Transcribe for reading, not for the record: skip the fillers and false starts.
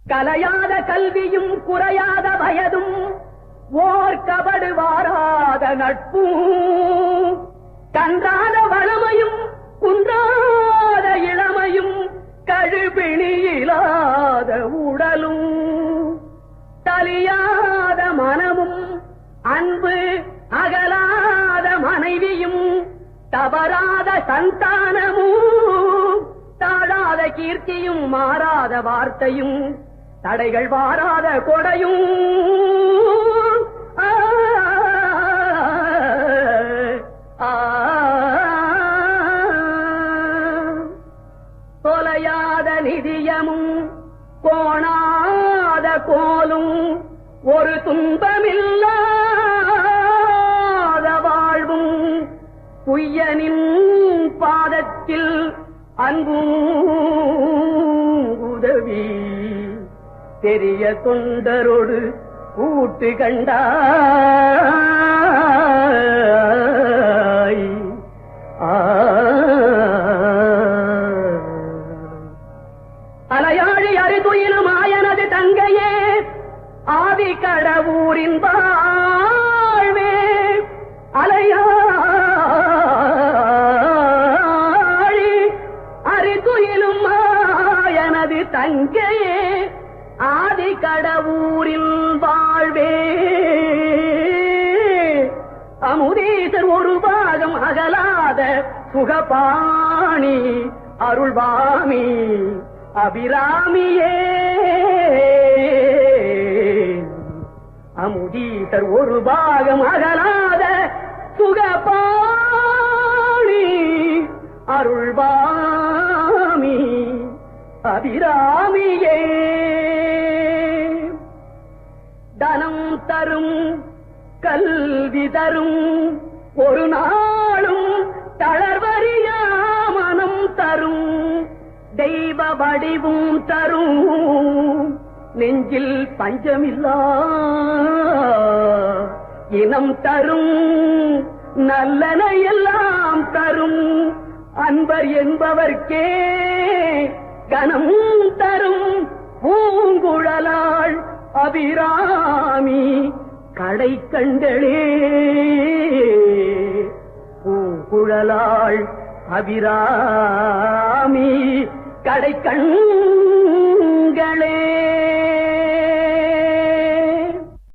கலையாத கல்வியும் குறையாத வயதும் ஓர் கபடு வாராத நட்பும் கன்றாத வளமையும் குன்றாத இளமையும் கழுபிணியிலாத உடலும் தலியாத மனமும் அன்பு அகலாத மனைவியும் தவறாத சந்தானமும் தாழாத கீர்த்தியும் மாறாத வார்த்தையும் தடைகள் வாராத கொடையும் தொலையாத நிதியமும் கோணாத கோலும் ஒரு துன்பமில்லாத வாழ்வும் குய்யனின் பாதத்தில் அன்பும் உதவி பெரிய தொண்டரோடு கூட்டு கண்டாய் அலையாழி அரிதுயிலும் ஆயனது தங்கையே ஆதி கடவுரின் வாழ்வே அலையாழி அரிதுயிலும் ஆயனது தங்கையே ஆதி கடவுரின் வாழ்வே அமுதீசர் ஒரு பாகம் அகலாத சுகபாணி அருள்வாமி அபிராமியே அமுதீசர் ஒரு பாகம் அகலாத சுகபாணி அருள்வாமி அபிராமியே தனம் தரும் கல்வி தரும் ஒரு நாளும் தளர்வறியா மனம் தரும் தெய்வ வடிவும் தரும் நெஞ்சில் பஞ்சமில்லா இனம் தரும் நல்லன எல்லாம் தரும் அன்பர் என்பவர்க்கே கனம் தரும் பூங்குழலாள் அபிராமி கடை கண்களே பூங்குழலாள் அபிராமி கடை கண்களே